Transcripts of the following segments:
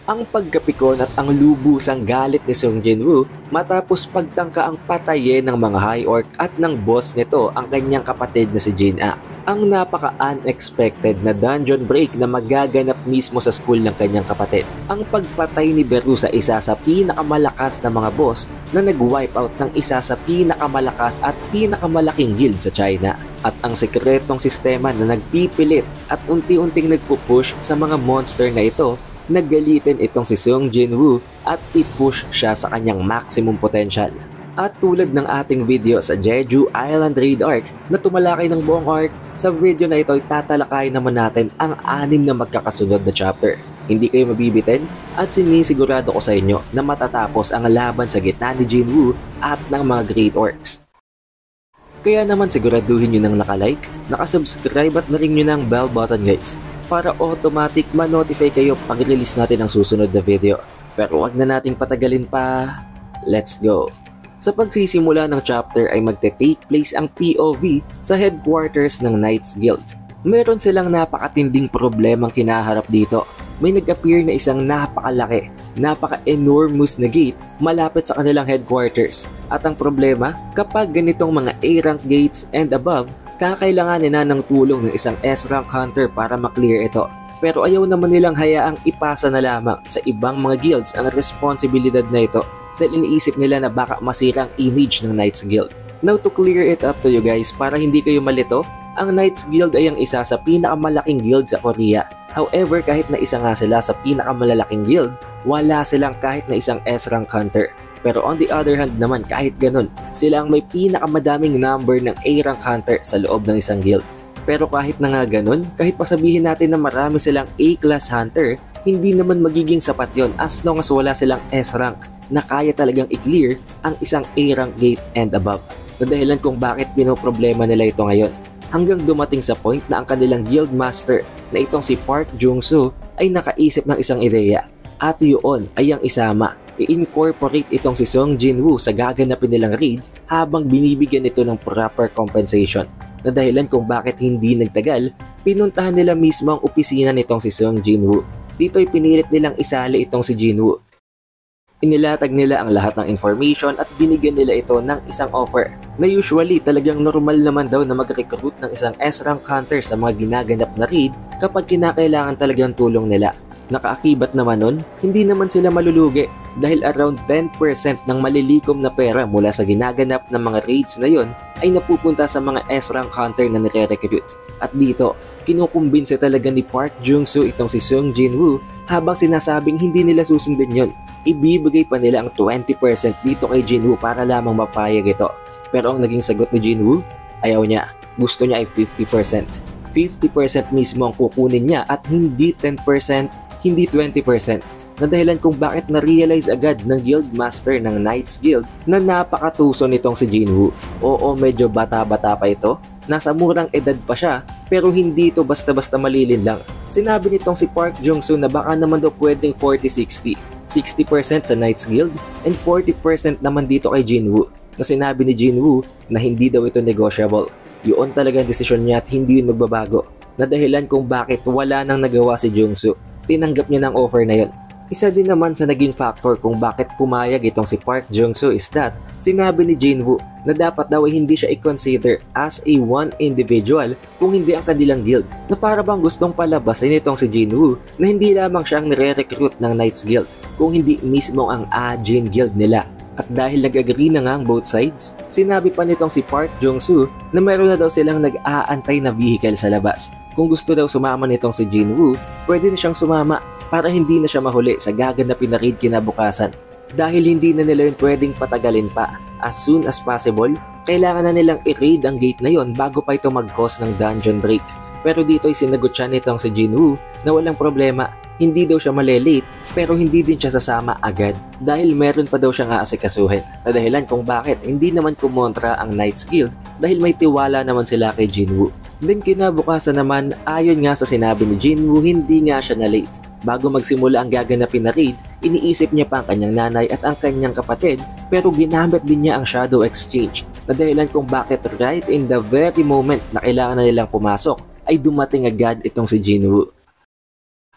Ang pagkapikon at ang lubusang galit ni Sung Jinwoo matapos pagtangka ang patayin ng mga High Orc at ng boss nito ang kanyang kapatid na si Jin-A. Ang napaka-unexpected na dungeon break na magaganap mismo sa school ng kanyang kapatid. Ang pagpatay ni Beru sa isa sa pinakamalakas na mga boss na nag-wipe out ng isa sa pinakamalakas at pinakamalaking guild sa China. At ang sekretong sistema na nagpipilit at unti-unting nagpupush sa mga monster na ito, naggalitin itong si Sung Jinwoo at i-push siya sa kanyang maximum potential. At tulad ng ating video sa Jeju Island Raid Arc na tumalakay ng buong arc, sa video na ito ay tatalakayin naman natin ang 6 na magkakasunod na chapter. Hindi kayo mabibitin at sinisigurado ko sa inyo na matatapos ang laban sa gitna ni Jinwoo at ng mga Great Orcs. Kaya naman siguraduhin nyo nang nakalike, nakasubscribe at na-ring nyo ng bell button guys, para automatic ma-notify kayo pag release natin ang susunod na video. Pero wag na nating patagalin pa, let's go! Sa pagsisimula ng chapter ay magte-take place ang POV sa headquarters ng Knights Guild. Meron silang napakatinding problemang kinaharap dito. May nag-appear na isang napakalaki, napaka-enormous na gate malapit sa kanilang headquarters. At ang problema, kapag ganitong mga A-rank gates and above, kakailanganin na ng tulong ng isang S-rank hunter para maklear ito. Pero ayaw naman nilang hayaang ipasa na lamang sa ibang mga guilds ang responsibilidad na ito dahil iniisip nila na baka masira ang image ng Knights Guild. Now to clear it up to you guys para hindi kayo malito, ang Knights Guild ay ang isa sa pinakamalaking guild sa Korea. However, kahit na isa nga sila sa pinakamalalaking guild, wala silang kahit na isang S-rank hunter. Pero on the other hand naman, kahit ganun, sila ang may pinakamadaming number ng A-rank hunter sa loob ng isang guild. Pero kahit na nga ganun, kahit pasabihin natin na marami silang A-class hunter, hindi naman magiging sapat yon as long as wala silang S-rank na kaya talagang i-clear ang isang A-rank gate and above. Na dahilan kung bakit pinoproblema nila ito ngayon. Hanggang dumating sa point na ang kanilang guild master na itong si Park Jung-soo ay nakaisip ng isang ideya. At yun ay ang isama, i-incorporate itong si Sung Jinwoo sa gaganapin nilang raid habang binibigyan ito ng proper compensation. Na dahilan kung bakit hindi nagtagal, pinuntahan nila mismo ang opisina nitong si Sung Jinwoo. Dito ay pinilit nilang isali itong si Jinwoo. Inilatag nila ang lahat ng information at binigyan nila ito ng isang offer na usually talagang normal naman daw na mag-recruit ng isang S-rank hunter sa mga ginaganap na raid kapag kinakailangan talagang tulong nila. Nakaakibat naman nun, hindi naman sila malulugi dahil around 10% ng malilikom na pera mula sa ginaganap ng mga raids na yon ay napupunta sa mga S-rank hunter na nire-recruit. At dito, kinukumbinse talaga ni Park Jung-soo itong si Sung Jinwoo habang sinasabing hindi nila susundin yon. Ibibigay pa nila ang 20% dito kay Jinwoo para lamang mapayag ito. Pero ang naging sagot ni Jinwoo, ayaw niya. Gusto niya ay 50%. 50% mismo ang kukunin niya at hindi 10%, hindi 20%. Na dahilan kung bakit na-realize agad ng guild master ng Knights Guild na napakatuso nitong si Jinwoo. Oo, medyo bata-bata pa ito. Nasa murang edad pa siya, pero hindi ito basta-basta malilin lang. Sinabi nitong si Park Jung-soo na baka naman daw pwedeng 40-60. 60% sa Knights Guild and 40% naman dito kay Jinwoo. Na sinabi ni Jinwoo na hindi daw ito negotiable. Yun talaga ang desisyon niya at hindi yun magbabago. Na dahilan kung bakit wala nang nagawa si Jung-soo. Tinanggap niya ng offer na yun. Isa din naman sa naging factor kung bakit pumayag itong si Park Jung-soo is that sinabi ni Jinwoo na dapat daw ay hindi siya i-consider as a one individual kung hindi ang kanilang guild, na para bang gustong palabasin itong si Jinwoo na hindi lamang siya ang nire-recruit ng Knights Guild kung hindi mismo ang Ajin Guild nila. At dahil nag-agree na nga ang both sides, sinabi pa nitong si Park Jung-soo na meron na daw silang nag-aantay na vehicle sa labas. Kung gusto daw sumama nitong si Jinwoo, pwede na siyang sumama para hindi na siya mahuli sa gaganapin na raid kinabukasan. Dahil hindi na nila yun pwedeng patagalin pa. As soon as possible, kailangan na nilang i-raid ang gate na yon bago pa ito mag-cause ng dungeon break. Pero dito ay sinagot siya nitong si Jinwoo na walang problema, hindi daw siya malilate pero hindi din siya sasama agad dahil meron pa daw siyang aasikasuhin. Na dahilan kung bakit hindi naman kumontra ang Knights Guild dahil may tiwala naman sila kay Jinwoo. Then kinabukasan naman, ayon nga sa sinabi ni Jinwoo, hindi nga siya na late. Bago magsimula ang gaganapin na raid, iniisip niya pa ang kanyang nanay at ang kanyang kapatid pero ginamit din niya ang Shadow Exchange na dahilan kung bakit right in the very moment na kailangan na nilang pumasok ay dumating agad itong si Jinwoo.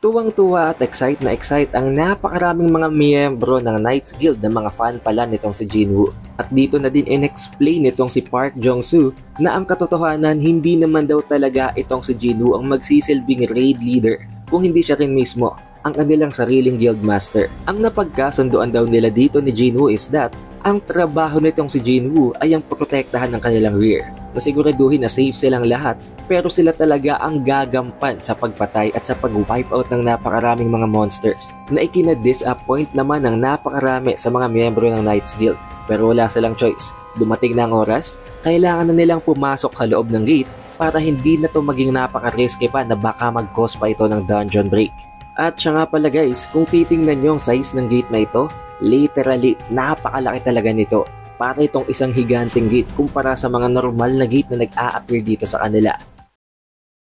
Tuwang-tuwa at excite ang napakaraming mga miyembro ng Knights Guild na mga fan pala nitong si Jinwoo. At dito na din in-explain nitong si Park Jong-soo na ang katotohanan hindi naman daw talaga itong si Jinwoo ang magsisilbing raid leader kung hindi siya rin mismo ang kanilang sariling guildmaster. Ang napagkasunduan daw nila dito ni Jinwoo is that ang trabaho nitong si Jinwoo ay ang protektahan ng kanilang rear, na siguraduhin na safe silang lahat pero sila talaga ang gagampan sa pagpatay at sa pag-wipe out ng napakaraming mga monsters na ikina-disappoint naman ng napakarami sa mga miyembro ng Knights Guild. Pero wala silang choice. Dumating na ang oras, kailangan na nilang pumasok sa loob ng gate para hindi na to maging napaka-risky pa na baka mag-cause pa ito ng dungeon break. At siya nga pala guys, kung titingnan nyo ang size ng gate na ito, literally napakalaki talaga nito. Para itong isang higanting gate kumpara sa mga normal na gate na nag-a-appear dito sa kanila.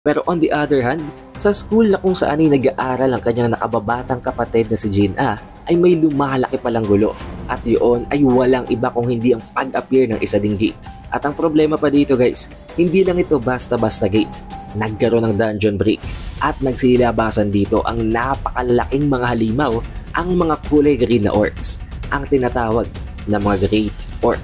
Pero on the other hand, sa school na kung saan ay nag-aaral ang kanyang nakababatang kapatid na si Jin-ah, ay may lumalaki palang gulo. At yun ay walang iba kung hindi ang pag-appear ng isa ding gate. At ang problema pa dito guys, hindi lang ito basta-basta gate. Nagkaroon ng dungeon break at nagsilabasan dito ang napakalaking mga halimaw, ang mga kulay green na orcs, ang tinatawag na mga Great Orc.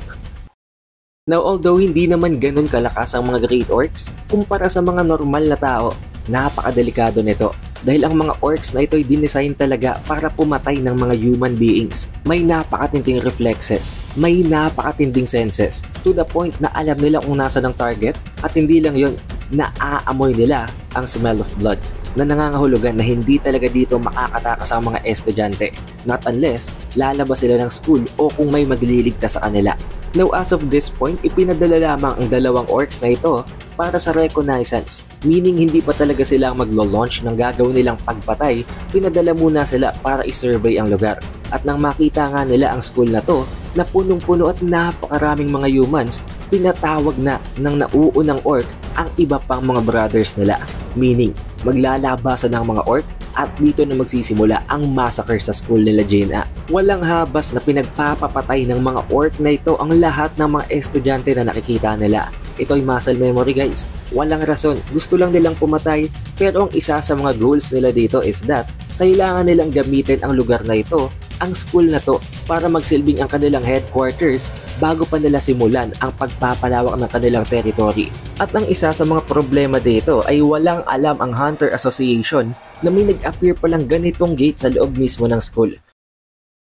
Now although hindi naman ganun kalakas ang mga Great Orcs kumpara sa mga normal na tao, napakadelikado nito dahil ang mga orcs na ito ay dinesign talaga para pumatay ng mga human beings. May napakatinding reflexes, may napakatinding senses to the point na alam nila kung nasa ng target at hindi lang yun, naaamoy nila ang smell of blood na nangangahulugan na hindi talaga dito makakatakas ang mga estudyante, not unless lalabas sila ng school o kung may magliligtas sa kanila. Now as of this point, ipinadala lamang ang dalawang orcs na ito para sa reconnaissance, meaning hindi pa talaga sila maglo-launch ng gagawin nilang pagpatay, pinadala muna sila para i-survey ang lugar. At nang makita nga nila ang school na to na punong-puno at napakaraming mga humans, pinatawag na ng nauunang orc ang iba pang mga brothers nila, meaning maglalabasan ng mga orc at dito na magsisimula ang massacre sa school nila Jin-ah. Walang habas na pinagpapapatay ng mga orc na ito ang lahat ng mga estudyante na nakikita nila. Ito ay muscle memory guys, walang rason, gusto lang nilang pumatay, pero ang isa sa mga goals nila dito is that kailangan nilang gamitin ang lugar na ito, ang school na to, para magsilbing ang kanilang headquarters bago pa nila simulan ang pagpapalawak ng kanilang territory. At ang isa sa mga problema dito ay walang alam ang Hunter Association na may nag-appear palang ganitong gate sa loob mismo ng school.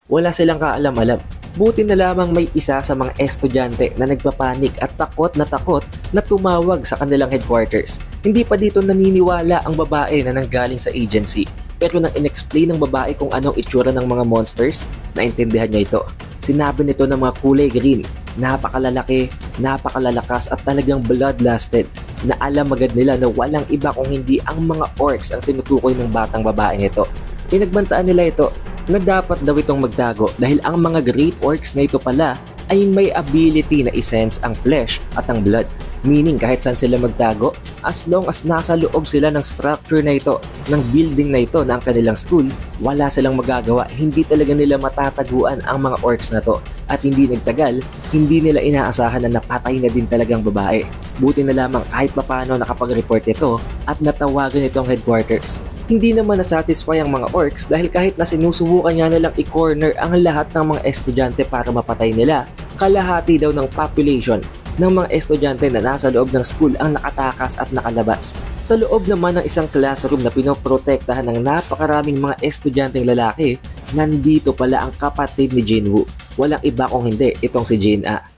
Wala silang kaalam-alam. Buti na lamang may isa sa mga estudyante na nagpapanik at takot na tumawag sa kanilang headquarters. Hindi pa dito naniniwala ang babae na nanggaling sa agency. Pero nang in-explain ng babae kung anong itsura ng mga monsters, naintindihan niya ito. Sinabi nito ng mga kulay green, napakalalaki, napakalalakas at talagang bloodlusted, na alam agad nila na walang iba kung hindi ang mga orcs ang tinutukoy ng batang babaeng ito. Pinagbantaan nila ito na dapat daw itong magtago dahil ang mga Great Orcs na ito pala ay may ability na i-sense ang flesh at ang blood. Meaning kahit saan sila magtago, as long as nasa loob sila ng structure na ito, ng building na ito na ang kanilang school, wala silang magagawa, hindi talaga nila matataguan ang mga orcs na to. At hindi nagtagal, hindi nila inaasahan na napatay na din talagang babae. Buti na lamang kahit papano nakapag-report ito at natawagan itong headquarters. Hindi naman nasatisfy ang mga orcs dahil kahit na sinusubukan niya nilang i-corner ang lahat ng mga estudyante para mapatay nila, kalahati daw ng population ng mga estudyante na nasa loob ng school ang nakatakas at nakalabas. Sa loob naman ng isang classroom na pinoprotektahan ng napakaraming mga estudyanteng lalaki, nandito pala ang kapatid ni Jinwoo. Walang iba kung hindi itong si Jin-ah.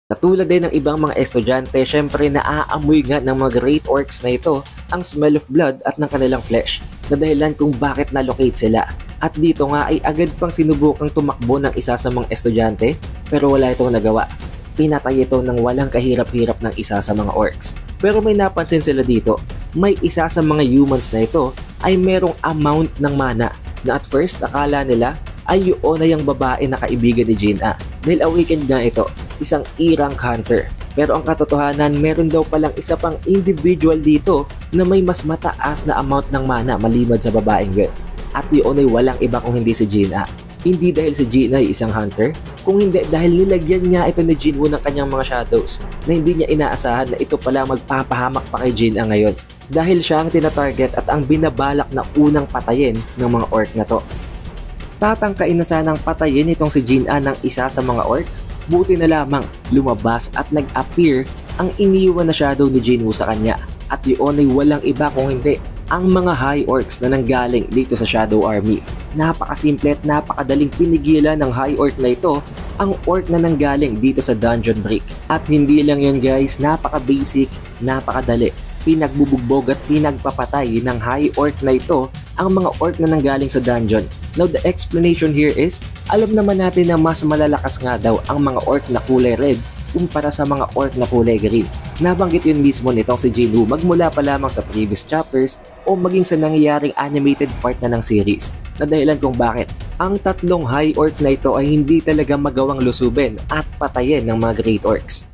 Katulad din ng ibang mga estudyante, syempre naaamoy nga ng mga Great Orcs na ito ang smell of blood at ng kanilang flesh, na dahilan kung bakit na-locate sila. At dito nga ay agad pang sinubukang tumakbo ng isa sa mga estudyante pero wala itong nagawa. Pinatay ito ng walang kahirap-hirap ng isa sa mga orcs. Pero may napansin sila dito, may isa sa mga humans na ito ay merong amount ng mana na at first akala nila ay yun na yung babae na kaibigan ni Jin-ah dahil awakened nga ito, isang E-rank hunter. Pero ang katotohanan, meron daw palang isa pang individual dito na may mas mataas na amount ng mana maliban sa babaeng girl. At yun ay walang iba kung hindi si Jin-ah. Hindi dahil si Jin-ah ay isang hunter, kung hindi dahil nilagyan niya ito ni Jinwoo ng kanyang mga shadows na hindi niya inaasahan na ito pala magpapahamak pa kay Jin-ah ngayon. dahil siya ang tinatarget at ang binabalak na unang patayin ng mga orc na to. Tatangkain na sanang patayin itong si Jin-A ng isa sa mga orc, buti na lamang lumabas at nag-appear ang iniwan na shadow ni Jinwoo sa kanya, at yun ay walang iba kung hindi ang mga high orcs na nanggaling dito sa Shadow Army. Napakasimple at napakadaling pinigilan ng high orc na ito ang orc na nanggaling dito sa dungeon break. At hindi lang yun guys, napaka-basic, napakadali. Pinagbubugbog at pinagpapatay ng high orc na ito ang mga orc na nanggaling sa dungeon. Now the explanation here is, alam naman natin na mas malalakas nga daw ang mga orc na kulay red kumpara sa mga orc na kulay green. Nabanggit yun mismo nitong si Jinwoo magmula pa lamang sa previous chapters o maging sa nangyayaring animated part na ng series, na dahilan kung bakit ang tatlong high orc na ito ay hindi talaga magawang lusubin at patayin ng mga great orcs.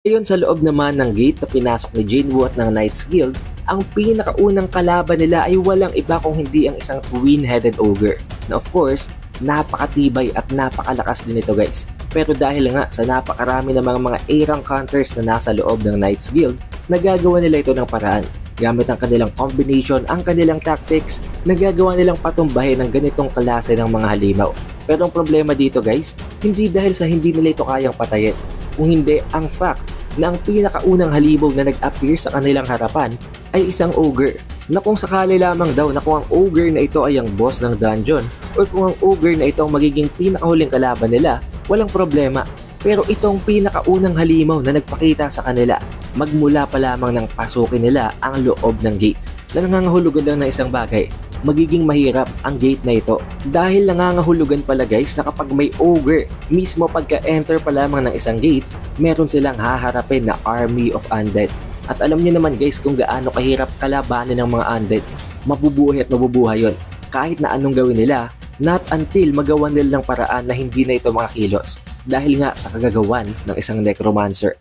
Ngayon sa loob naman ng gate na pinasok ni Jinwoo at ng Knights Guild, ang pinakaunang kalaban nila ay walang iba kung hindi ang isang twin-headed ogre, na of course, napakatibay at napakalakas din ito guys. Pero dahil nga sa napakarami ng mga A-rank hunters na nasa loob ng Knights Guild, nagagawa nila ito ng paraan. Gamit ang kanilang combination, ang kanilang tactics, nagagawa nilang patumbahin ng ganitong klase ng mga halimaw. Pero ang problema dito guys, hindi dahil sa hindi nila ito kayang patayin, kung hindi ang fact na ang pinakaunang halimaw na nag-appear sa kanilang harapan ay isang ogre, na kung sakali lamang daw na kung ang ogre na ito ay ang boss ng dungeon or kung ang ogre na ito ang magiging pinakahuling kalaban nila, walang problema. Pero itong pinakaunang halimaw na nagpakita sa kanila magmula pa lamang ng pasukin nila ang loob ng gate, na nangangahulugan lang ng isang bagay, magiging mahirap ang gate na ito. Dahil nangangahulugan pala guys na kapag may ogre, mismo pagka-enter pa lamang ng isang gate, meron silang haharapin na army of undead. At alam niyo naman guys kung gaano kahirap kalabanin ng mga undead. Mabubuhay at mabubuhay yun. Kahit na anong gawin nila, not until magawan nila ng paraan na hindi na ito makakilos, dahil nga sa kagagawan ng isang necromancer.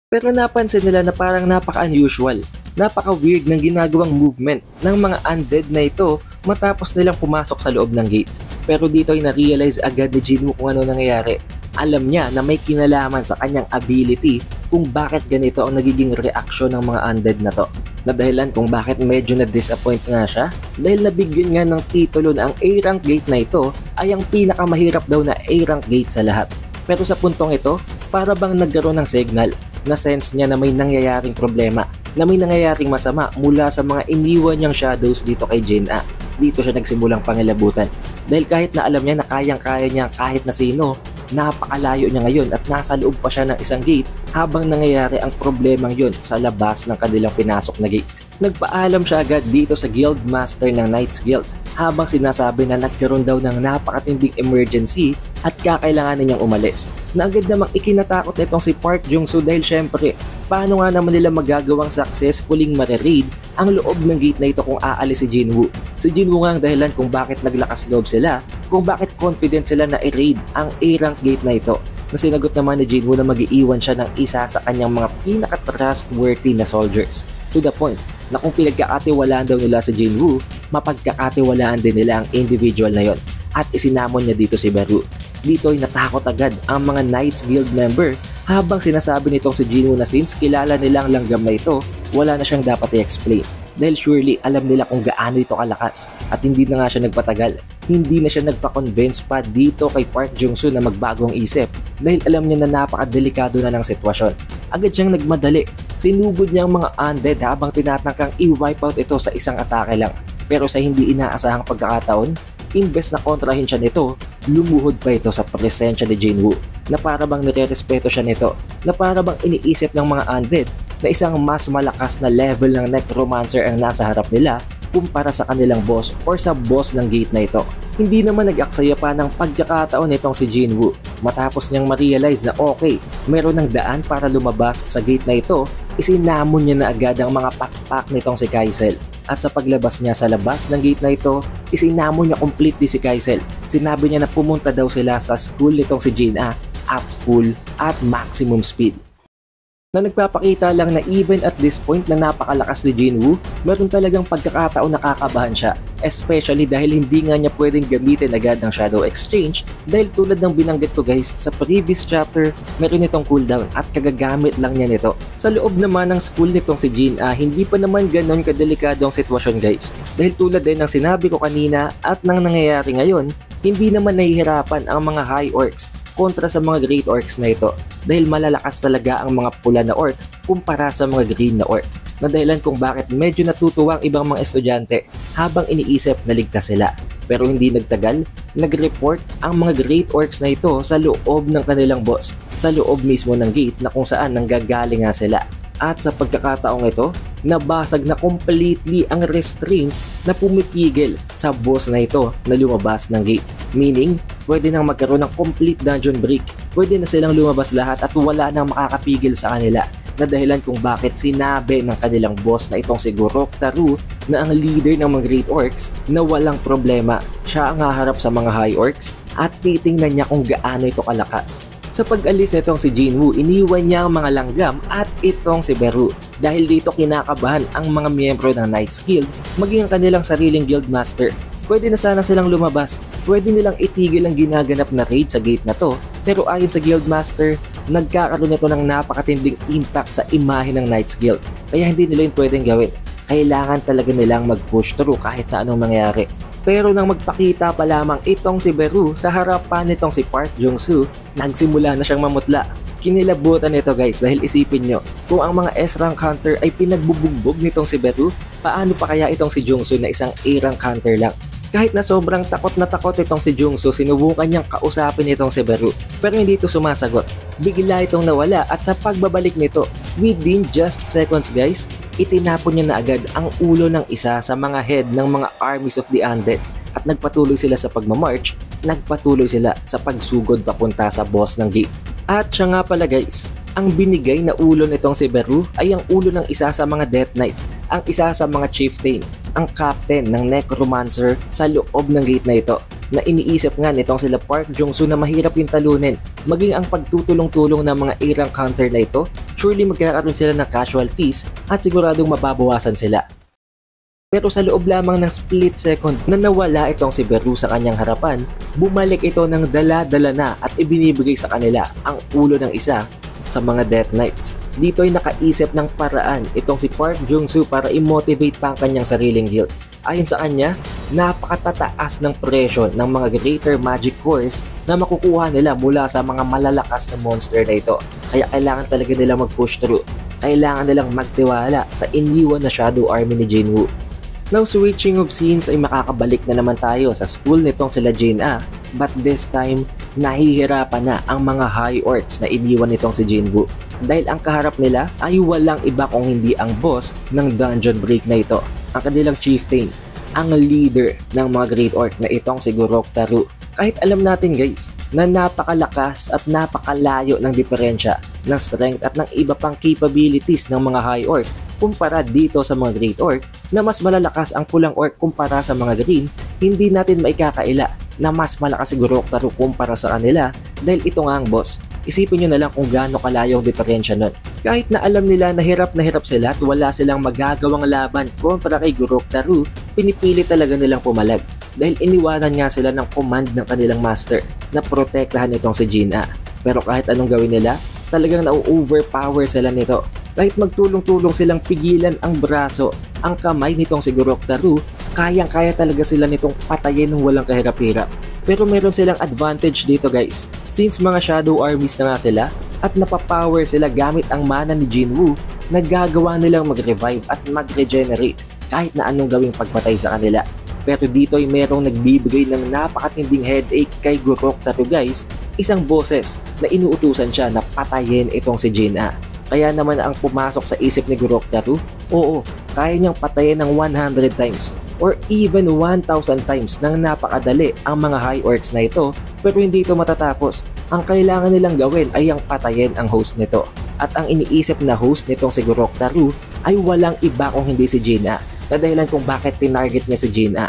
Pero napansin nila na parang napaka-unusual, napaka-weird ng ginagawang movement ng mga undead na ito matapos nilang pumasok sa loob ng gate. Pero dito ay na-realize agad ni Jinwoo kung ano nangyayari. Alam niya na may kinalaman sa kanyang ability kung bakit ganito ang nagiging reaksyon ng mga undead na to. Na dahilan kung bakit medyo na-disappoint nga siya dahil nabigyan nga ng titulo na ang A-rank gate na ito ay ang pinakamahirap daw na A-rank gate sa lahat. Pero sa puntong ito, para bang nagkaroon ng signal na sense niya na may nangyayaring problema, na may nangyayaring masama mula sa mga iniwan niyang shadows dito kay Jin-A. Dito siya nagsimulang pangilabutan. Dahil kahit na alam niya na kayang-kaya niya kahit na sino, napakalayo niya ngayon at nasa loob pa siya ng isang gate habang nangyayari ang problemang yun sa labas ng kanilang pinasok na gate. Nagpaalam siya agad dito sa Guild Master ng Knights Guild habang sinasabi na nagkaroon daw ng napakatinding emergency at kakailanganin niyang umalis. Na agad namang ikinatakot nitong si Park Jung-soo dahil syempre, paano nga naman nila magagawang successfully ma-raid ang loob ng gate na ito kung aalis si Jinwoo? Si Jinwoo nga ang dahilan kung bakit naglakas loob sila, kung bakit confident sila na i-raid ang A-rank gate na ito. Na sinagot naman ni Jinwoo na mag-iiwan siya ng isa sa kanyang mga pinaka-trustworthy na soldiers. To the point na kung pinagkakatiwalaan daw nila si Jinwoo, mapagkakatiwalaan din nila ang individual na yon. At isinamon niya dito si Beru. Dito ay natakot agad ang mga Knights Guild member habang sinasabi nitong si Jinwoo na since kilala nilang langgam na ito, wala na siyang dapat i-explain. Dahil surely alam nila kung gaano ito kalakas at hindi na nga siya nagpatagal. Hindi na siya nagpa-convince pa dito kay Park Jung-soo na magbagong isip dahil alam niya na napakadelikado na ng sitwasyon. Agad siyang nagmadali. Sinugod niya ang mga undead habang tinatangkang i-wipe out ito sa isang atake lang. Pero sa hindi inaasahang pagkakataon, imbes na kontrahin siya nito, lumuhod pa ito sa presensya ni Jinwoo na para bang nire-respeto siya nito, na para bang iniisip ng mga undead na isang mas malakas na level ng necromancer ang nasa harap nila kumpara sa kanilang boss or sa boss ng gate na ito. Hindi naman nag-aksaya pa ng pagkakataon nitong si Jinwoo matapos niyang ma-realize na okay, meron ng daan para lumabas sa gate na ito, isinamon niya na agad ang mga pakpak nitong si Kaisel. At sa paglabas niya sa labas ng gate na ito, isinamon niya completely si Kaisel. Sinabi niya na pumunta daw sila sa school nitong si Jin-A at full at maximum speed. na nagpapakita lang na even at this point na napakalakas ni Jinwoo, meron talagang pagkakataon na kakabahan siya. Especially dahil hindi nga niya pwedeng gamitin agad ng Shadow Exchange dahil tulad ng binanggit ko guys, sa previous chapter, meron itong cooldown at kagagamit lang niya nito. Sa loob naman ng school nitong si Jin-A, hindi pa naman ganon kadelikado ang sitwasyon guys. Dahil tulad din ng sinabi ko kanina at nang nangyayari ngayon, hindi naman nahihirapan ang mga High Orcs kontra sa mga Great Orcs na ito dahil malalakas talaga ang mga pula na Orc kumpara sa mga green na Orc, na dahilan kung bakit medyo natutuwa ang ibang mga estudyante habang iniisip na ligtas sila. Pero hindi nagtagal, nag-report ang mga Great Orcs na ito sa loob ng kanilang boss, sa loob mismo ng gate na kung saan nanggagaling nga sila. At sa pagkakataong ito, nabasag na completely ang restraints na pumipigil sa boss na ito na lumabas ng gate. Meaning, pwede nang magkaroon ng complete dungeon break. Pwede na silang lumabas lahat at wala nang makakapigil sa kanila, na dahilan kung bakit sinabi ng kanilang boss na itong si Gurok Taru na ang leader ng mga Great Orcs na walang problema. Siya ang haharap sa mga High Orcs at titingnan niya kung gaano ito kalakas. Sa pag-alis nitong si Jinwoo, iniwan niya ang mga langgam at itong si Beru. Dahil dito kinakabahan ang mga miyembro ng Knights Guild, maging ang kanilang sariling Guildmaster. Pwede na sana silang lumabas, pwede nilang itigil ang ginaganap na raid sa gate na to, pero ayon sa Guildmaster, nagkakaroon ito ng napakatinding impact sa imahe ng Knights Guild. Kaya hindi nila yun pwedeng gawin. Kailangan talaga nilang mag-push through kahit na anong mangyari. Pero nang magpakita pa lamang itong si Beru sa harapan nitong si Park Jong-soo, nagsimula na siyang mamutla. Kinilabutan nito guys dahil isipin nyo, kung ang mga S-rank hunter ay pinagbubugbog nitong si Beru, paano pa kaya itong si Jong-soo na isang A-rank hunter lang? Kahit na sobrang takot na takot itong si Jong-soo, sinubukan niyang kausapin itong si Beru. Pero hindi ito sumasagot. Bigla itong nawala at sa pagbabalik nito, within just seconds guys, itinapon niya na agad ang ulo ng isa sa mga head ng mga armies of the undead. At nagpatuloy sila sa pagmamarch, nagpatuloy sila sa pagsugod papunta sa boss ng gate. At siya nga pala guys, ang binigay na ulo nitong si Beru ay ang ulo ng isa sa mga Death Knight, ang isa sa mga chieftain, ang captain ng Necromancer sa loob ng gate na ito, na iniisip nga nitong sila Park Jong-soo na mahirap yung talunin. Maging ang pagtutulong-tulong ng mga A-rank hunter na ito, surely magkakaroon sila ng casualties at siguradong mababawasan sila. Pero sa loob lamang ng split second na nawala itong si Beru sa kanyang harapan, bumalik ito ng dala-dala na at ibinibigay sa kanila ang ulo ng isa sa mga Death Knights. Dito ay nakaisip ng paraan itong si Park Jong-soo para i-motivate pa ang kanyang sariling guild. Ayon sa kanya, napakatataas ng presyo ng mga greater magic cores na makukuha nila mula sa mga malalakas na monster na ito. Kaya kailangan talaga nila mag-push through. Kailangan nilang magtiwala sa iniwan na shadow army ni Jinwoo. Now, switching of scenes ay makakabalik na naman tayo sa school nitong sila Jin-A, but this time, nahihirapan na ang mga High Orcs na iniwan nitong si Jinwoo. Dahil ang kaharap nila ay walang iba kung hindi ang boss ng dungeon break na ito, ang kanilang chieftain, ang leader ng mga Great Orc na itong si Gurok Taru. Kahit alam natin guys, na napakalakas at napakalayo ng diferensya ng strength at ng iba pang capabilities ng mga High Orc kumpara dito sa mga Great Orc, na mas malalakas ang pulang Orc kumpara sa mga green, hindi natin maikakaila na mas malakas si Gurok Taru kumpara sa kanila dahil ito nga ang boss. Isipin nyo na lang kung gaano kalayo ang diferensya nun. Kahit na alam nila na hirap sila at wala silang magagawang laban kontra kay Gurok Taru, pinipili talaga nilang pumalag dahil iniwanan nga sila ng command ng kanilang master na protektahan itong si Jin-A. Pero kahit anong gawin nila, talagang na-overpower sila nito. Kahit magtulong-tulong silang pigilan ang braso, ang kamay nitong si Gurok Taru, kayang-kaya talaga sila nitong patayin ng walang kahirap-hirap. Pero meron silang advantage dito guys, since mga shadow armies na nga sila at napapower sila gamit ang mana ni Jinwoo, nagagawa nilang mag-revive at mag-regenerate kahit na anong gawing pagpatay sa kanila. Pero dito ay merong nagbibigay ng napakatinding headache kay Gurok Taru guys, isang boses na inuutusan siya na patayin itong si Jin-A. Kaya naman ang pumasok sa isip ni Gurok Taru, oo, kaya niyang patayin ng 100 times or even 1,000 times nang napakadali ang mga High Orcs na ito, pero hindi ito matatapos. Ang kailangan nilang gawin ay ang patayin ang host nito. At ang iniisip na host nitong si Gurok Taru ay walang iba kung hindi si Jin-A, na dahilan kung bakit tinarget niya si Jin-A.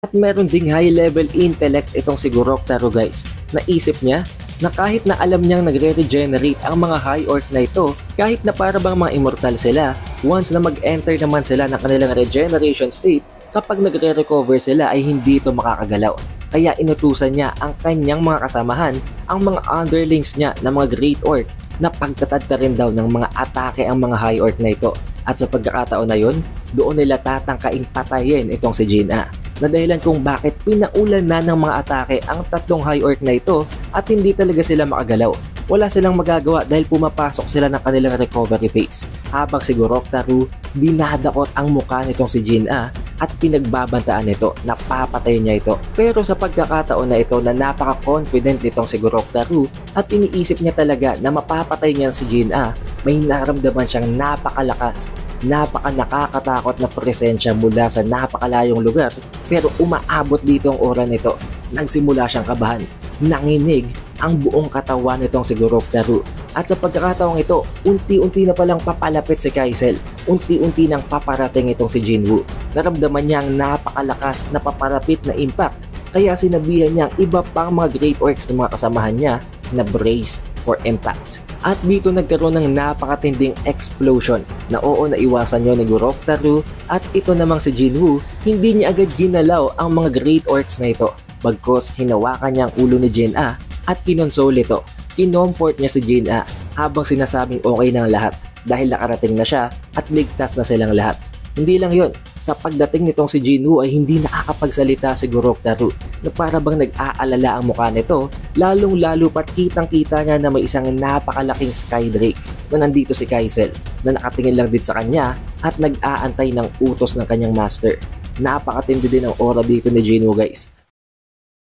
At meron ding high level intellect itong si Gurok Taru guys. Naisip niya, na kahit na alam niyang nagre-regenerate ang mga high orc na ito, kahit na para bang mga immortal sila, once na mag-enter naman sila ng kanilang regeneration state, kapag nagre-recover sila ay hindi ito makakagalaw. Kaya inutusan niya ang kanyang mga kasamahan, ang mga underlings niya na mga great orc, na pagtatadta rin daw ng mga atake ang mga high orc na ito. At sa pagkakataon na yon, doon nila tatangkaing patayin itong si Jaina, na dahilan kung bakit pinaulan na ng mga atake ang tatlong high orc na ito at hindi talaga sila makagalaw. Wala silang magagawa dahil pumapasok sila ng kanilang recovery phase, habang si Goroktaru dinadakot ang mukha nitong si Jaina at pinagbabantaan nito na papatayin niya ito. Pero sa pagkakataon na ito na napaka-confident nitong si Goroktaru at iniisip niya talaga na mapapatay niya si Jaina, may naramdaman siyang napakalakas, napaka-nakakatakot na presensya mula sa napakalayong lugar. Pero umaabot dito ang oras nito, nagsimula siyang kabahan, nanginig ang buong katawan nitong si Goroktaru. At sa pagkakataong ito, unti-unti na palang papalapit si Kaisel, unti-unti nang paparating itong si Jinwoo. Naramdaman niya ang napakalakas na paparapit na impact, kaya sinabihan niya ang iba pang mga great orcs na mga kasamahan niya na brace for impact. At dito nagkaroon ng napakatinding explosion na naiwasan niyo ni Goroktaru, at ito namang si Jinwoo, hindi niya agad ginalaw ang mga great orcs na ito, bagkus hinawakan niya ang ulo ni Jaina at kinonsole ito. Kinomfort niya si Jaina habang sinasabing okay na ang lahat dahil nakarating na siya at ligtas na silang lahat. Hindi lang yon, sa pagdating nitong si Jinwoo ay hindi nakakapagsalita si Goroktaru na para bang nag-aalala ang mukha nito, lalong lalo pat kitang kita niya na may isang napakalaking Skydrake na nandito si Kaisel na nakatingin lang din sa kanya at nag-aantay ng utos ng kanyang master. Napakatindi din ang aura dito ni Jinwoo, guys.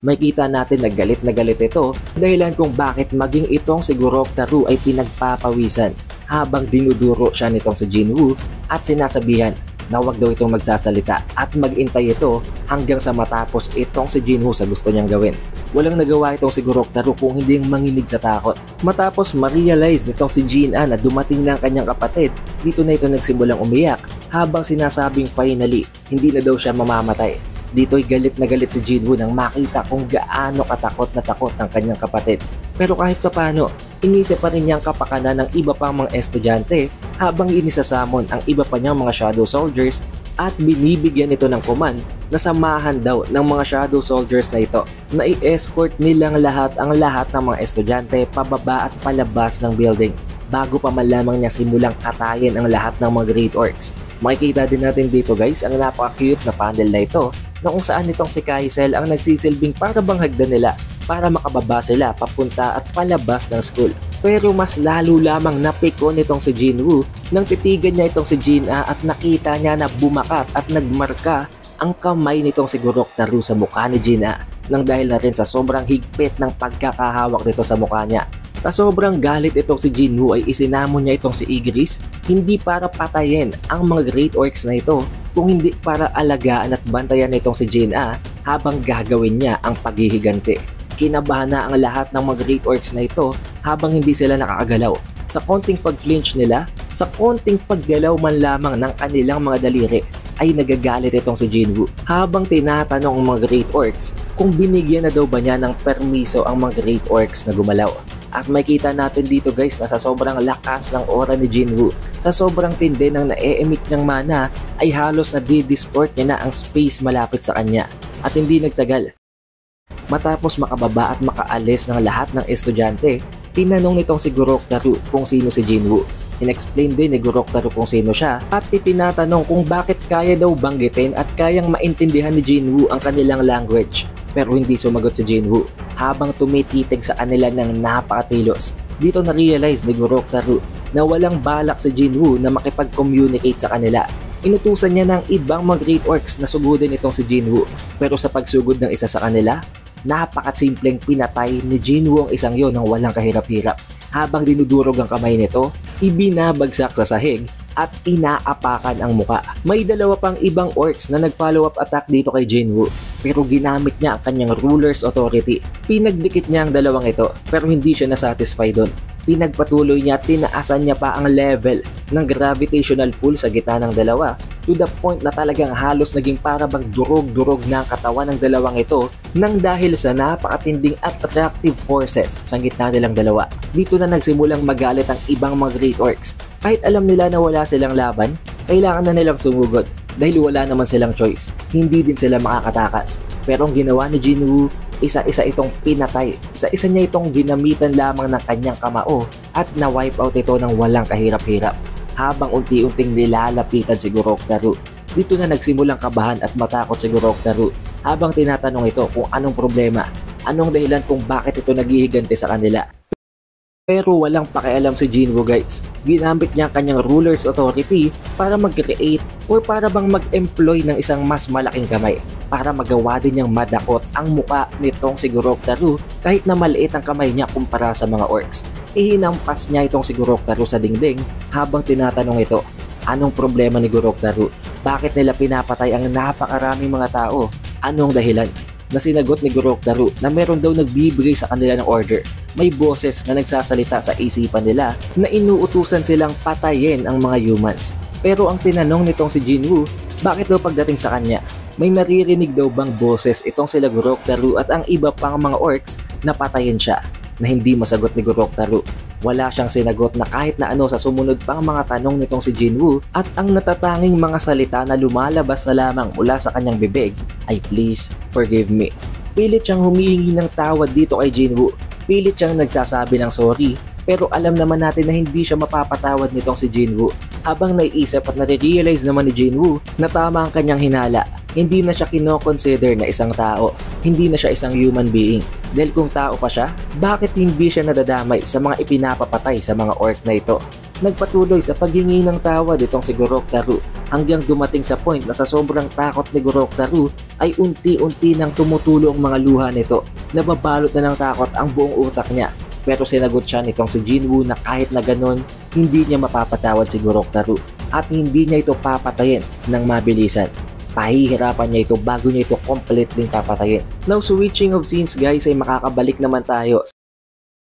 Makita natin na galit ito dahilan kung bakit maging itong si Goroktaru ay pinagpapawisan habang dinuduro siya nitong si Jinwoo at sinasabihan na wag daw itong magsasalita at magintay ito hanggang sa matapos itong si Jinwoo sa gusto niyang gawin. Walang nagawa itong si Goroktaru kung hindi manginig sa takot. Matapos ma-realize nitong si Jaina na dumating na ang kanyang kapatid, dito na ito nagsimulang umiyak habang sinasabing finally hindi na daw siya mamamatay. Dito ay galit na galit si Jinwoo nang makita kung gaano katakot na takot ang kanyang kapatid. Pero kahit paano, inisip pa rin niyang kapakanan ng iba pang mga estudyante habang inisasamon ang iba pa niyang mga shadow soldiers at binibigyan ito ng command na samahan daw ng mga shadow soldiers na ito na i-escort nilang lahat ng mga estudyante pababa at palabas ng building bago pa man lamang niya simulang katayin ang lahat ng mga great orcs. Makikita din natin dito, guys, ang napaka-cute na panel na ito na kung saan itong si Kaisel ang nagsisilbing para bang hagdan nila para makababa sila papunta at palabas ng school. Pero mas lalo lamang napikon itong si Jinwoo nang titigan niya itong si Jaina at nakita niya na bumakat at nagmarka ang kamay nitong si Goroktaru sa mukha ni Jaina nang dahil na rin sa sobrang higpit ng pagkakahawak nito sa mukha niya. Sa sobrang galit itong si Jinwoo ay isinamon niya itong si Igris hindi para patayin ang mga great orcs na ito, kung hindi para alagaan at bantayan nitong si Jaina habang gagawin niya ang paghihiganti. Kinabahan na ang lahat ng mga great orcs na ito habang hindi sila nakakagalaw. Sa konting pag-flinch nila, sa konting paggalaw man lamang ng kanilang mga daliri, ay nagagalit itong si Jinwoo habang tinatanong ang mga great orcs kung binigyan na daw ba niya ng permiso ang mga great orcs na gumalaw. At makita natin dito, guys, na sa sobrang lakas ng aura ni Jinwoo, sa sobrang tindi ng na-emit niyang mana, ay halos na di-distort niya na ang space malapit sa kanya. At hindi nagtagal, matapos makababa at makaalis ng lahat ng estudyante, tinanong nitong si Goroktaru kung sino si Jinwoo. In-explain din ni Goroktaru kung sino siya at itinatanong kung bakit kaya daw banggitin at kayang maintindihan ni Jinwoo ang kanilang language. Pero hindi sumagot si Jinwoo habang tumititig sa kanila ng napakatilos. Dito na-realize ni Goroktaru na walang balak si Jinwoo na makipag-communicate sa kanila. Inutusan niya ng ibang mga great orcs na sugudin itong si Jinwoo. Pero sa pagsugod ng isa sa kanila, napakasimpleng pinatay ni Jinwoo ang isang yon ng walang kahirap-hirap. Habang dinudurog ang kamay nito, ibinabagsak sa sahig at inaapakan ang muka. May dalawa pang ibang orcs na nag-follow up attack dito kay Jinwoo, pero ginamit niya ang kanyang ruler's authority. Pinagdikit niya ang dalawang ito pero hindi siya nasatisfy doon. Pinagpatuloy niya at tinaasan niya pa ang level ng gravitational pull sa gitna ng dalawa to the point na talagang halos naging para bang durog-durog na ang katawan ng dalawang ito nang dahil sa napakatinding at attractive forces sa gitna nilang dalawa. Dito na nagsimulang magalit ang ibang mga Great Orcs. Kahit alam nila na wala silang laban, kailangan na nilang sumugod dahil wala naman silang choice. Hindi din sila makakatakas. Pero ang ginawa ni Jinwoo, isa-isa itong pinatay. Isa-isa niya itong ginamitan lamang ng kanyang kamao at na-wipe out ito ng walang kahirap-hirap habang unti-unting nilalapitan si Gurok-Daru. Dito na nagsimulang kabahan at matakot si Gurok-Daru habang tinatanong ito kung anong problema, anong dahilan kung bakit ito naghihigante sa kanila. Pero walang pakialam si Jinwoo guys. Ginamit niya ang kanyang ruler's authority para mag-create or para bang mag-employ ng isang mas malaking kamay para magawa din niyang madakot ang muka nitong si Gurok-Daru kahit na maliit ang kamay niya kumpara sa mga orcs. Ihinampas niya itong si Gurok-Daru sa dingding habang tinatanong ito, anong problema ni Gurok-Daru? Bakit nila pinapatay ang napakaraming mga tao? Anong dahilan? Na sinagot ni Gurok-Daru na meron daw nagbibigay sa kanila ng order. May boses na nagsasalita sa isipan nila na inuutusan silang patayin ang mga humans. Pero ang tinanong nitong si Jinwoo, bakit daw pagdating sa kanya, may naririnig daw bang boses itong sila Gurok-Daru at ang iba pang mga orcs na patayin siya? Na hindi masagot ni Gurok-Daru. Wala siyang sinagot na kahit na ano sa sumunod pang mga tanong nitong si Jinwoo at ang natatanging mga salita na lumalabas na lamang mula sa kanyang bibig ay please forgive me. Pilit siyang humihingi ng tawad dito kay Jinwoo. Pilit siyang nagsasabi ng sorry pero alam naman natin na hindi siya mapapatawad nitong si Jinwoo. Habang naiisip at nare-realize naman ni Jinwoo na tama ang kanyang hinala, hindi na siya kino-consider na isang tao. Hindi na siya isang human being. Dahil kung tao pa siya, bakit hindi siya nadadamay sa mga ipinapapatay sa mga orc na ito? Nagpatuloy sa paghingi ng tawad itong si Gurok-Daru hanggang dumating sa point na sa sobrang takot ni Gurok-Daru ay unti-unti nang tumutulo ang mga luha nito. Nababalot na ng takot ang buong utak niya. Pero sinagot siya nitong si Jinwoo na kahit na ganon, hindi niya mapapatawad si Gurok-Daru at hindi niya ito papatayin ng mabilisan. Pahihirapan niya ito bago niya ito completely papatayin. Now switching of scenes guys ay makakabalik naman tayo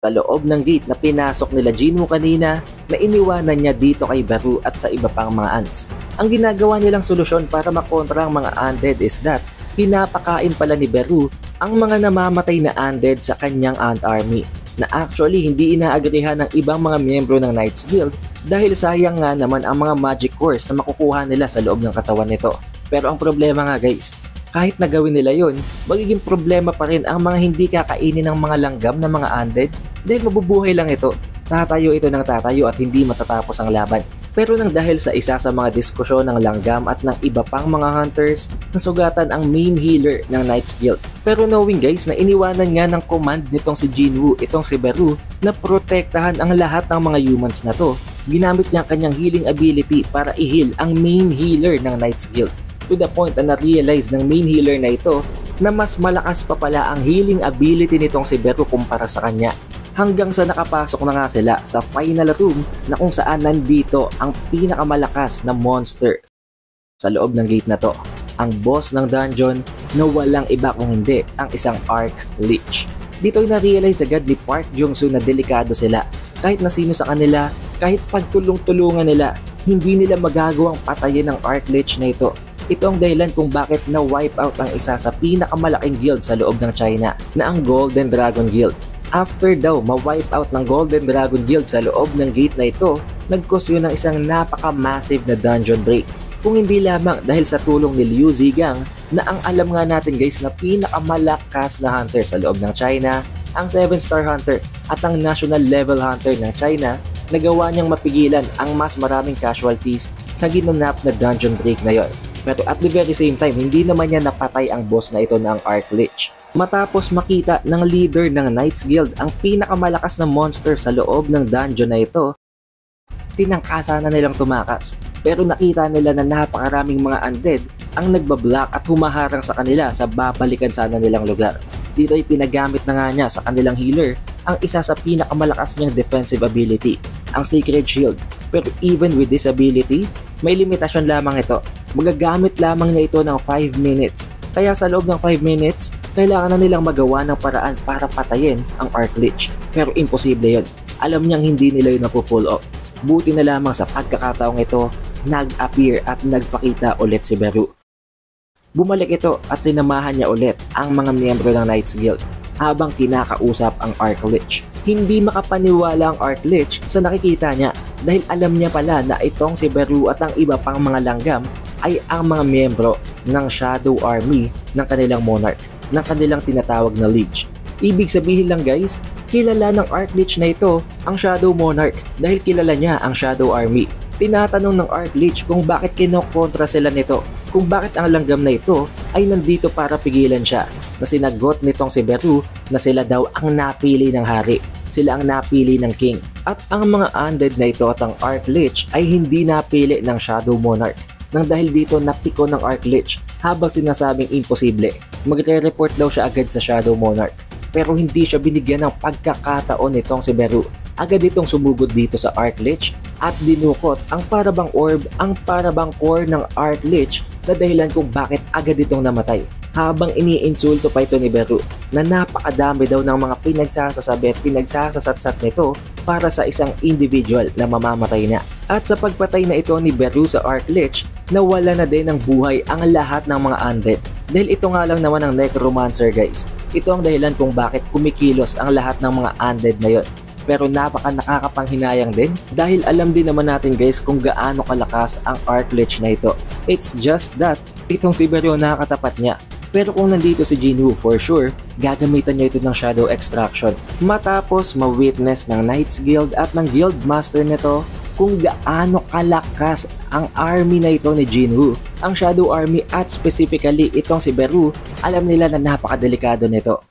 sa loob ng gate na pinasok nila Jinwoo kanina na iniwanan niya dito kay Baru at sa iba pang mga ants. Ang ginagawa nilang solusyon para makontra ang mga undead is that pinapakain pala ni Baru ang mga namamatay na undead sa kanyang ant army na actually hindi inaagrihan ng ibang mga miyembro ng Knights Guild dahil sayang nga naman ang mga magic cores na makukuha nila sa loob ng katawan nito. Pero ang problema nga guys, kahit na gawin nila yon, magiging problema pa rin ang mga hindi kakainin ng mga langgam na mga undead dahil mabubuhay lang ito. Tatayo ito ng tatayo at hindi matatapos ang laban. Pero nang dahil sa isa sa mga diskusyon ng langgam at ng iba pang mga hunters, nasugatan ang main healer ng Knights Guild. Pero knowing guys na iniwanan nga ng command nitong si Jinwoo, itong si Baru, na protektahan ang lahat ng mga humans na to, ginamit niya ang kanyang healing ability para i-heal ang main healer ng Knights Guild. To the point na na-realize ng main healer na ito na mas malakas pa pala ang healing ability nitong si Baru kumpara sa kanya. Hanggang sa nakapasok na nga sila sa final room na kung saan nandito ang pinakamalakas na monster sa loob ng gate na to. Ang boss ng dungeon na walang iba kung hindi ang isang Arc Lich. Dito ay na-realize agad ni Park Jung-soo na delikado sila. Kahit na sino sa kanila, kahit pagtulong-tulungan nila, hindi nila magagawang patayin ang Arc Lich na ito. Ito ang dahilan kung bakit na-wipe out ang isa sa pinakamalaking guild sa loob ng China na ang Golden Dragon Guild. After daw ma-wipe out ng Golden Dragon Guild sa loob ng gate na ito, nag-cause yun ng isang napaka-massive na dungeon break. Kung hindi lamang dahil sa tulong ni Liu Zigang na ang alam nga natin guys na pinakamalakas na hunter sa loob ng China, ang 7-star hunter at ang national level hunter ng China, nagawa niyang mapigilan ang mas maraming casualties sa ginanap na dungeon break na yon. Pero at the very same time, hindi naman niya napatay ang boss na ito ng Arc Lich. Matapos makita ng leader ng Knights Guild ang pinakamalakas na monster sa loob ng dungeon na ito, tinangkasa na nilang tumakas. Pero nakita nila na napakaraming mga undead ang nagbablock at humaharang sa kanila sa babalikan sana nilang lugar. Dito ay pinagamit na nga niya sa kanilang healer ang isa sa pinakamalakas niyang defensive ability, ang Sacred Shield. Pero even with this ability, may limitasyon lamang ito. Magagamit lamang niya ito ng 5 minutes. Kaya sa loob ng 5 minutes, kailangan na nilang magawa ng paraan para patayin ang Arc Lich. Pero imposible yun. alam niyang hindi nila yun napupull off. Buti na lamang sa pagkakataong ito, nag-appear at nagpakita ulit si Beru. Bumalik ito at sinamahan niya ulit ang mga miyembro ng Knights Guild habang kinakausap ang Archlich. Hindi makapaniwala ang Archlich sa nakikita niya dahil alam niya pala na itong si Beru at ang iba pang mga langgam ay ang mga miyembro ng Shadow Army ng kanilang monarch, ng kanilang tinatawag na Liege. Ibig sabihin lang guys, kilala ng Archlich na ito ang Shadow Monarch dahil kilala niya ang Shadow Army. Tinatanong ng Archlich kung bakit kinokontra sila nito, kung bakit ang langgam na ito ay nandito para pigilan siya, na sinagot nitong si Beru na sila daw ang napili ng hari, sila ang napili ng king. At ang mga undead na ito at ang Archlich ay hindi napili ng Shadow Monarch. Nang dahil dito napiko ng Archlich habang sinasabing imposible, magre-report daw siya agad sa Shadow Monarch. Pero hindi siya binigyan ng pagkakataon nitong si Beru. Agad itong sumugod dito sa Archlich at dinukot ang parabang orb, ang parabang core ng Archlich na dahilan kung bakit agad itong namatay. Habang iniinsulto pa ito ni Beru na napakadami daw ng mga pinagsasasabi at pinagsasasatsat nito para sa isang individual na mamamatay na. At sa pagpatay na ito ni Beru sa Archlich, nawala na din ng buhay ang lahat ng mga undead. Dahil ito nga lang naman ang necromancer guys. Ito ang dahilan kung bakit kumikilos ang lahat ng mga undead na yon. Pero napaka nakakapanghinayang din dahil alam din naman natin guys kung gaano kalakas ang Archlich na ito. It's just that itong si Beru nakakatapat niya. Pero kung nandito si Jinwoo, for sure, gagamitan niya ito ng Shadow Extraction. Matapos ma-witness ng Knights Guild at ng Guild Master nito kung gaano kalakas ang army na ito ni Jinwoo. Ang Shadow Army at specifically itong si Beru, alam nila na napakadelikado nito.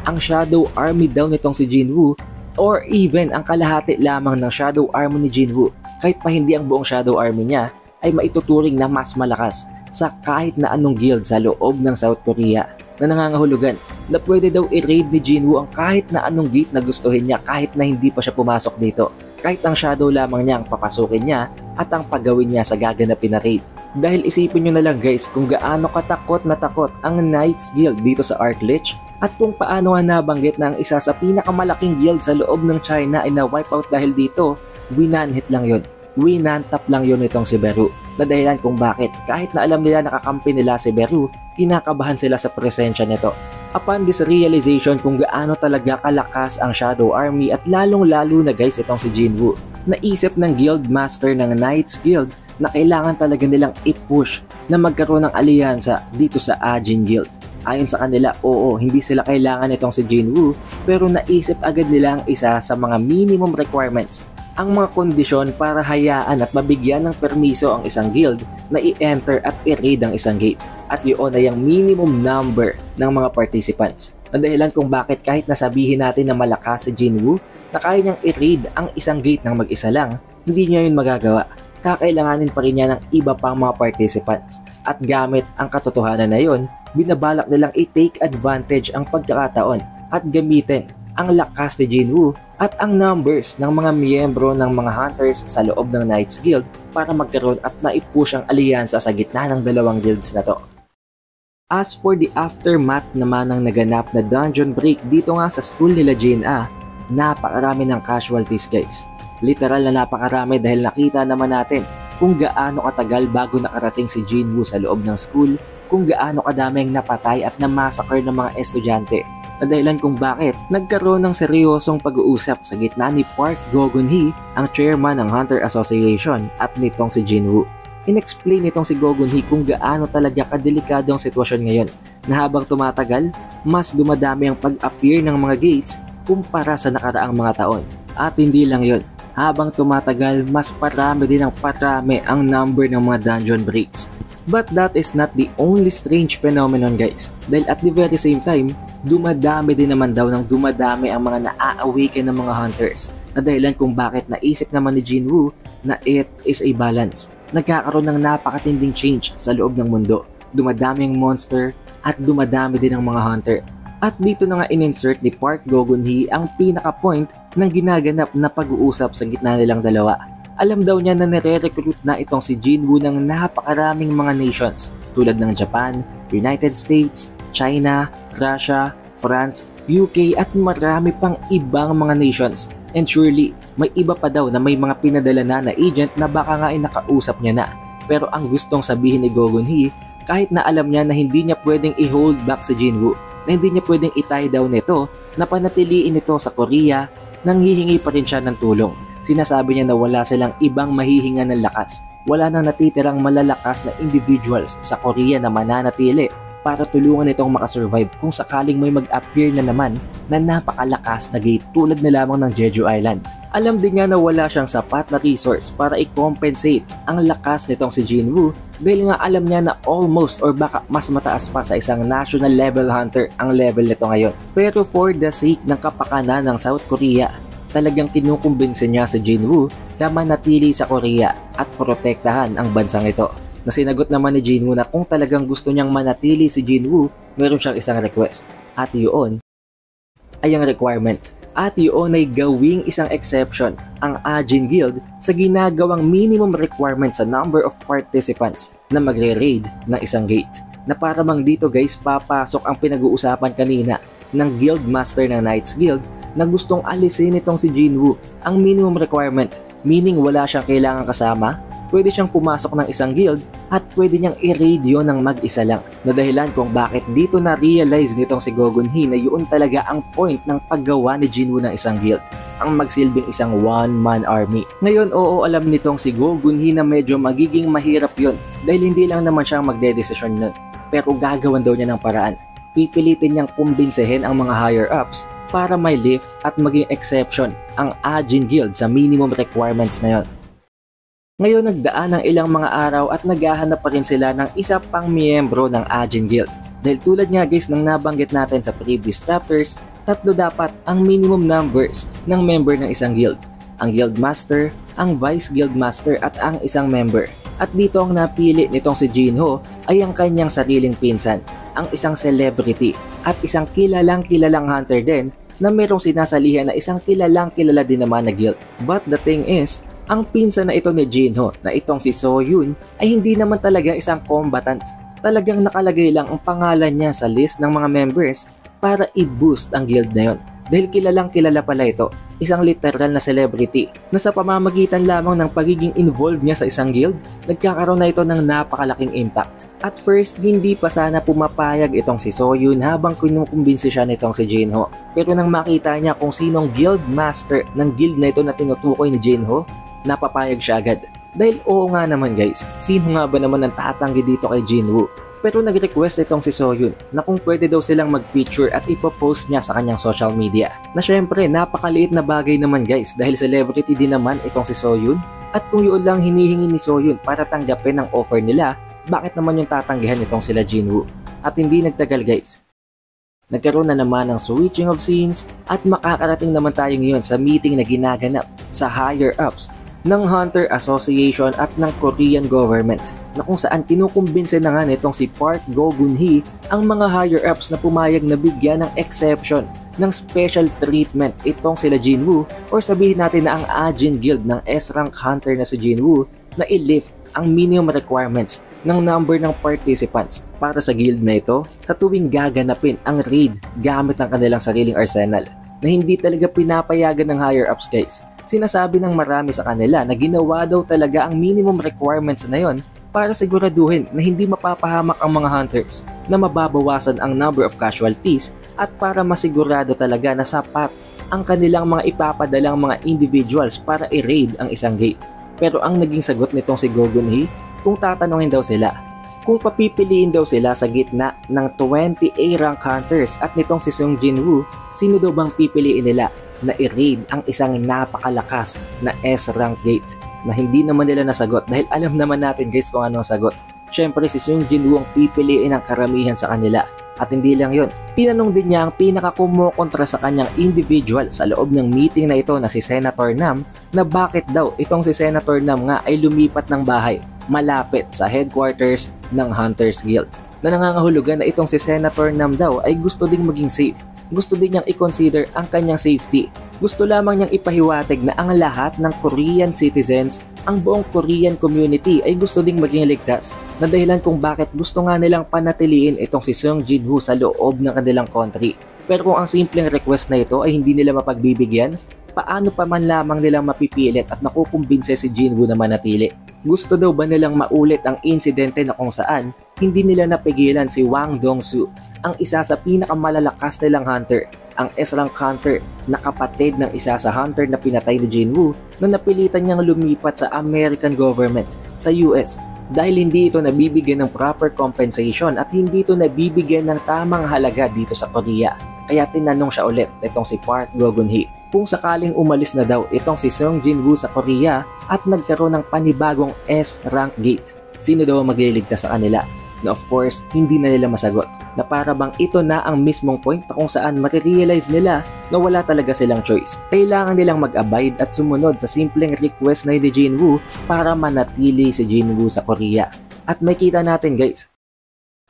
Ang Shadow Army daw nitong si Jinwoo or even ang kalahati lamang ng Shadow Army ni Jinwoo, kahit pa hindi ang buong Shadow Army niya, ay maituturing na mas malakas sa kahit na anong guild sa loob ng South Korea na nangangahulugan na pwede daw i-raid ni Jinwoo ang kahit na anong gate na gustuhin niya kahit na hindi pa siya pumasok dito. Kahit ang shadow lamang niya ang papasukin niya at ang paggawin niya sa gaganapin na raid. Dahil isipin nyo na lang guys kung gaano katakot na takot ang Knights Guild dito sa Archlich at kung paano nga nabanggit na ang isa sa pinakamalaking guild sa loob ng China ay na-wipeout dahil dito, winanhit lang yon. Winantap lang yun itong si Beru na dahilan kung bakit kahit na alam nila nakakampi nila si Beru, kinakabahan sila sa presensya nito. Upon this realization kung gaano talaga kalakas ang Shadow Army at lalong-lalo na guys itong si Jinwoo, naisip ng Guild Master ng Knights Guild na kailangan talaga nilang i-push na magkaroon ng alyansa dito sa Ajin Guild. Ayon sa kanila, oo, hindi sila kailangan itong si Jinwoo pero naisip agad nila ang isa sa mga minimum requirements, ang mga kondisyon para hayaan at mabigyan ng permiso ang isang guild na i-enter at i-raid ang isang gate. At yun ay ang minimum number ng mga participants. Na dahilan kung bakit kahit nasabihin natin na malakas si Jinwoo na kaya niyang i-raid ang isang gate ng mag-isa lang, hindi niya yun magagawa. Kakailanganin pa rin niya ng iba pang mga participants. At gamit ang katotohanan na yun, binabalak nilang i-take advantage ang pagkakataon at gamitin ang lakas ni Jinwoo at ang numbers ng mga miyembro ng mga hunters sa loob ng Knights Guild para magkaroon at maipush ang alyansa sa gitna ng dalawang guilds na to. As for the aftermath naman ng naganap na dungeon break dito nga sa school nila Jin-ah, napakarami ng casualties guys. Literal na napakarami dahil nakita naman natin kung gaano katagal bago nakarating si Jinwoo sa loob ng school, kung gaano kadaming napatay at na-massacre ng mga estudyante. Na dahilan kung bakit nagkaroon ng seryosong pag-uusap sa gitna ni Park Go-geun-hee, ang chairman ng Hunter Association, at nitong si Jinwoo. In-explain nitong si Go-geun-hee kung gaano talaga kadelikado ang sitwasyon ngayon na habang tumatagal, mas dumadami ang pag-appear ng mga gates kumpara sa nakaraang mga taon. At hindi lang yon, habang tumatagal, mas parami din ang parami ang number ng mga dungeon breaks. But that is not the only strange phenomenon guys, dahil at the very same time, dumadami din naman daw ng dumadami ang mga na-awaken ng mga hunters na dahilan kung bakit naisip naman ni Jinwoo na it is a balance. Nagkakaroon ng napakatinding change sa loob ng mundo. Dumadami ang monster at dumadami din ang mga hunter. At dito na nga in-insert ni Park Go-geun-hee ang pinaka-point ng ginaganap na pag-uusap sa gitna nilang dalawa. Alam daw niya na nire-recruit na itong si Jinwoo ng napakaraming mga nations tulad ng Japan, United States, China, Russia, France, UK at marami pang ibang mga nations And surely, may iba pa daw na may mga pinadala na agent na baka nga ay nakausap niya na. Pero ang gustong sabihin ni Go Gun-hee, kahit na alam niya na hindi niya pwedeng i-hold back si Jinwoo, na hindi niya pwedeng i-tie down nito, na panatiliin ito sa Korea, nang hihingi pa rin siya ng tulong. Sinasabi niya na wala silang ibang mahihinga ng lakas. Wala nang natitirang malalakas na individuals sa Korea na mananatili para tulungan itong makasurvive kung sakaling may mag-appear na naman na napakalakas na gate tulad na lamang ng Jeju Island. Alam din nga na wala siyang sapat na resource para i-compensate ang lakas nitong si Jinwoo dahil nga alam niya na almost or baka mas mataas pa sa isang national level hunter ang level nito ngayon. Pero for the sake ng kapakanan ng South Korea, talagang kinukumbinsi niya si Jinwoo na manatili sa Korea at protektahan ang bansang ito. Na sinagot naman ni Jinwoo na kung talagang gusto niyang manatili si Jinwoo, meron siyang isang request. At yun ay ang requirement. At yun ay gawing isang exception ang Ajin Guild sa ginagawang minimum requirement sa number of participants na magre-raid ng isang gate. Na para bang dito guys papasok ang pinag-uusapan kanina ng Guild Master ng Knights Guild na gustong alisin itong si Jinwoo ang minimum requirement, meaning wala siyang kailangan kasama, pwede siyang pumasok ng isang guild at pwede niyang i-raid yun ng mag-isa lang. Na dahilan kung bakit dito na-realize nitong si Go Gun-hee na yun talaga ang point ng paggawa ni Jinwoo ng isang guild, ang magsilbing isang one-man army. Ngayon oo alam nitong si Go Gun-hee na medyo magiging mahirap yun dahil hindi lang naman siyang magdedesisyon nun. Pero gagawan daw niya ng paraan. Pipilitin niyang kumbinsehin ang mga higher-ups para may lift at maging exception ang Ajin Guild sa minimum requirements na yon. Ngayon nagdaan ng ilang mga araw at naghahanap pa rin sila ng isa pang miyembro ng Ajin Guild. Dahil tulad nga guys ng nabanggit natin sa previous chapters, 3 dapat ang minimum numbers ng member ng isang guild. Ang Guild Master, ang Vice Guild Master at ang isang member. At dito ang napili nitong si Jinho ay ang kanyang sariling pinsan, ang isang celebrity at isang kilalang hunter din na merong sinasalihan na isang kilala din naman na guild. But the thing is, ang pinsan na ito ni Jinho na itong si So-yoon ay hindi naman talaga isang combatant. Talagang nakalagay lang ang pangalan niya sa list ng mga members para i-boost ang guild na yon. Dahil kilala pala ito, isang literal na celebrity na sa pamamagitan lamang ng pagiging involved niya sa isang guild, nagkakaroon na ito ng napakalaking impact. At first, hindi pa sana pumapayag itong si So-yoon habang kinukumbinsi siya nitong si Jinho. Pero nang makita niya kung sinong guild master ng guild na ito na tinutukoy ni Jinho, napapayag siya agad. Dahil oo nga naman guys, sino nga ba naman ang tatanggi dito kay Jinwoo? Pero nag-request itong si So-yoon na kung pwede daw silang mag-feature at ipopost niya sa kanyang social media. Na syempre napakaliit na bagay naman guys dahil celebrity din naman itong si So-yoon. At kung yun lang hinihingi ni So-yoon para tanggapin ang offer nila, bakit naman yung tatanggihan itong sila Jinwoo? At hindi nagtagal guys. Nagkaroon na naman ng switching of scenes at makakarating naman tayo ngayon sa meeting na ginaganap sa higher-ups ng Hunter Association at ng Korean government na kung saan kinukumbinse na nga nitong si Park Go Gun-hee ang mga higher-ups na pumayag na bigyan ng exception ng special treatment itong sila Jinwoo or sabihin natin na ang Ajin Guild ng S-rank hunter na si Jinwoo na i-lift ang minimum requirements ng number ng participants para sa guild na ito sa tuwing gaganapin ang raid gamit ng kanilang sariling arsenal na hindi talaga pinapayagan ng higher-ups guys. Sinasabi ng marami sa kanila na ginawa daw talaga ang minimum requirements na yon para siguraduhin na hindi mapapahamak ang mga hunters, na mababawasan ang number of casualties at para masigurado talaga na sapat ang kanilang mga ipapadalang mga individuals para i-raid ang isang gate. Pero ang naging sagot nitong si Go Gun-hee, kung tatanungin daw sila, kung papipiliin daw sila sa gitna ng 20 A-rank hunters at nitong si Sung Jinwoo, sino daw bang pipiliin nila na i-raid ang isang napakalakas na S-rank gate na hindi naman nila nasagot dahil alam naman natin guys kung ano ang sagot. Syempre si Sung Jinwoo ang pipiliin ng karamihan sa kanila. At hindi lang yon, tinanong din niya ang pinakakumukontra sa kanyang individual sa loob ng meeting na ito na si Senator Nam na bakit daw itong si Senator Nam nga ay lumipat ng bahay malapit sa headquarters ng Hunters Guild. Na nangangahulugan na itong si Senator Nam daw ay gusto ding maging safe. Gusto din niyang i-consider ang kanyang safety. Gusto lamang niyang ipahiwatig na ang lahat ng Korean citizens, ang buong Korean community ay gusto ding maging ligtas. Na dahilan kung bakit gusto nga nilang panatiliin itong si Sung Jinwoo sa loob ng kanilang country. Pero kung ang simpleng request na ito ay hindi nila mapagbibigyan, paano pa man lamang nilang mapipilit at makukumbinse si Jinwoo na manatili? Gusto daw ba nilang maulit ang insidente na kung saan hindi nila napigilan si Wang Dongsu, ang isa sa pinakamalalakas nilang hunter, ang S-rank hunter na kapatid ng isa sa hunter na pinatay ni Jinwoo, na napilitan niyang lumipat sa American government sa US dahil hindi ito nabibigyan ng proper compensation at hindi ito nabibigyan ng tamang halaga dito sa Korea. Kaya tinanong siya ulit itong si Park Go-gun-hee kung sakaling umalis na daw itong si Sung Jin-woo sa Korea at nagkaroon ng panibagong S-rank gate. Sino daw ang magliligtas sa kanila? Na of course, hindi na nila masagot. Na para bang ito na ang mismong point na kung saan marirealize nila na wala talaga silang choice. Kailangan nilang mag-abide at sumunod sa simpleng request na ni Jinwoo para manatili si Jinwoo sa Korea. At makita natin guys,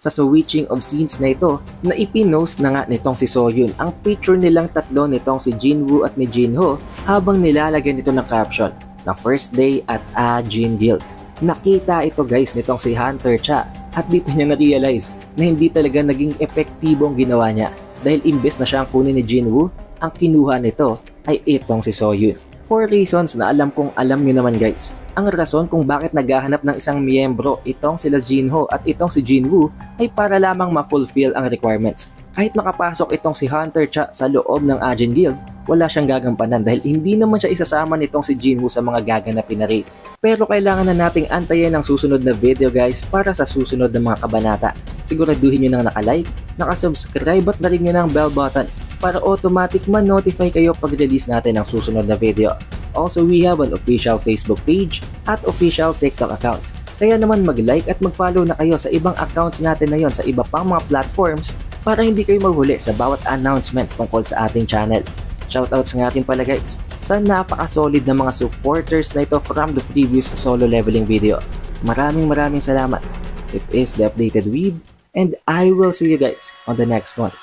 sa switching of scenes na ito, na ipinost na nga nitong si Sohyun ang picture nilang tatlo nitong si Jinwoo at ni Jinho habang nilalagyan nito ng caption na first day at Jin Guild. Nakita ito guys nitong si Hunter Cha at dito niya na-realize na hindi talaga naging epektibo ang ginawa niya dahil imbes na siya ang kunin ni Jinwoo, ang kinuha nito ay itong si Sohyun. For reasons na alam kong alam nyo naman guys, ang rason kung bakit naghahanap ng isang miyembro itong sila Jinho at itong si Jinwoo ay para lamang ma-fulfill ang requirements. Kahit makapasok itong si Hunter Cha sa loob ng Jin Guild, wala siyang gagampanan dahil hindi naman siya isasama nitong si Jinwoo sa mga gaganapin na raid. Pero kailangan na nating antayin ang susunod na video guys para sa susunod na mga kabanata. Siguraduhin nyo nang naka-like, naka-subscribe at na-ring nyo ng bell button para automatic ma-notify kayo pag release natin ang susunod na video. Also, we have an official Facebook page at official TikTok account. Kaya naman mag-like at mag-follow na kayo sa ibang accounts natin na yon sa iba pang mga platforms para hindi kayo mahuli sa bawat announcement tungkol sa ating channel. Shoutouts nga natin pala guys sa napaka-solid na mga supporters na ito from the previous solo leveling video. Maraming salamat. It is The Updated Weeb and I will see you guys on the next one.